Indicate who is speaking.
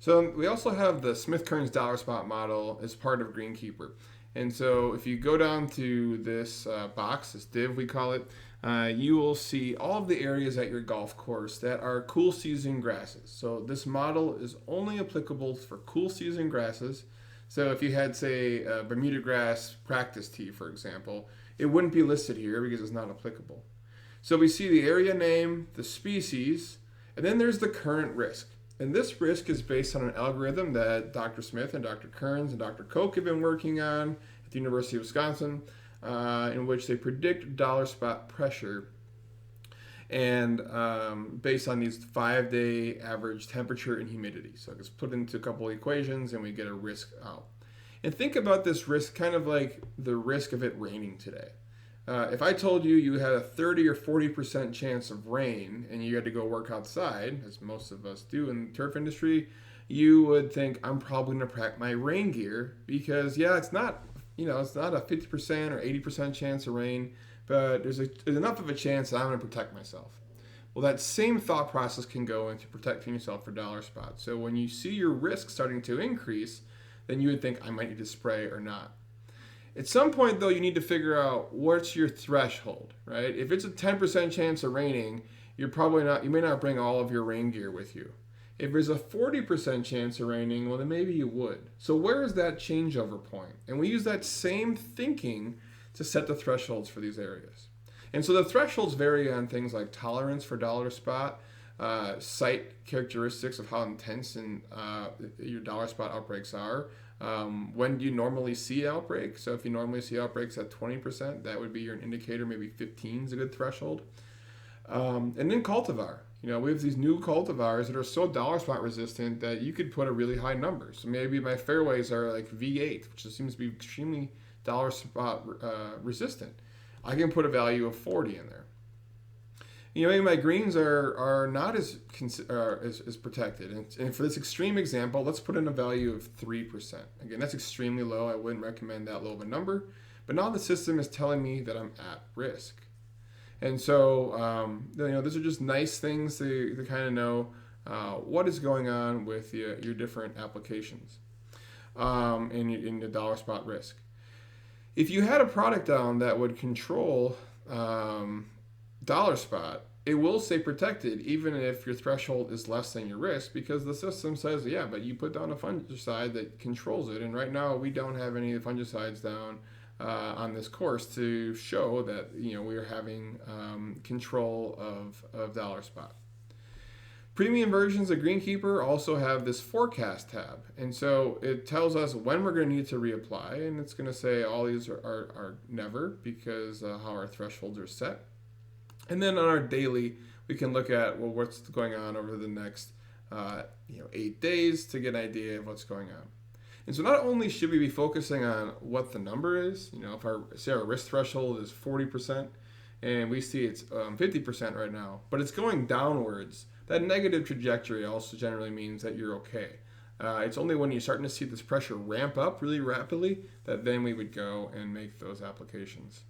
Speaker 1: So we also have the Smith-Kerns dollar spot model as part of Greenkeeper. And so if you go down to this box, this div we call it, you will see all of the areas at your golf course that are cool season grasses. So this model is only applicable for cool season grasses. So if you had, say, a Bermuda grass practice tee, for example, it wouldn't be listed here because it's not applicable. So we see the area name, the species, and then there's the current risk. And this risk is based on an algorithm that Dr. Smith and Dr. Kerns and Dr. Koch have been working on at the University of Wisconsin, in which they predict dollar spot pressure and based on these 5-day average temperature and humidity. So it's put into a couple of equations and we get a risk out. And think about this risk kind of like the risk of it raining today. If I told you you had a 30 or 40% chance of rain and you had to go work outside, as most of us do in the turf industry, you would think I'm probably going to pack my rain gear because, yeah, it's not a 50% or 80% chance of rain, but there's enough of a chance that I'm going to protect myself. Well, that same thought process can go into protecting yourself for dollar spots. So when you see your risk starting to increase, then you would think I might need to spray or not. At some point, though, you need to figure out what's your threshold, right? If it's a 10% chance of raining, you may not bring all of your rain gear with you. If there's a 40% chance of raining, well, then maybe you would. So where is that changeover point? And we use that same thinking to set the thresholds for these areas. And so the thresholds vary on things like tolerance for dollar spot, site characteristics of how intense your dollar spot outbreaks are. When do you normally see outbreaks? So if you normally see outbreaks at 20%, that would be your indicator. Maybe 15 is a good threshold. And then cultivar. We have these new cultivars that are so dollar spot resistant that you could put a really high number. So maybe my fairways are like V8, which seems to be extremely dollar spot resistant. I can put a value of 40 in there. Maybe my greens are not as protected. And for this extreme example, let's put in a value of 3%. Again, that's extremely low. I wouldn't recommend that low of a number. But now the system is telling me that I'm at risk. And so, these are just nice things to kind of know what is going on with your different applications in the dollar spot risk. If you had a product down that would control dollar spot, it will say protected even if your threshold is less than your risk, because the system says, yeah, but you put down a fungicide that controls it. And right now we don't have any of the fungicides down on this course to show that we are having control of dollar spot. Premium versions of Greenkeeper also have this forecast tab, and so it tells us when we're going to need to reapply, and it's going to say all these are never because how our thresholds are set. And then on our daily, we can look at what's going on over the next 8 days to get an idea of what's going on. And so not only should we be focusing on what the number is, if our risk threshold is 40% and we see it's 50% right now, but it's going downwards, that negative trajectory also generally means that you're okay. It's only when you're starting to see this pressure ramp up really rapidly that then we would go and make those applications.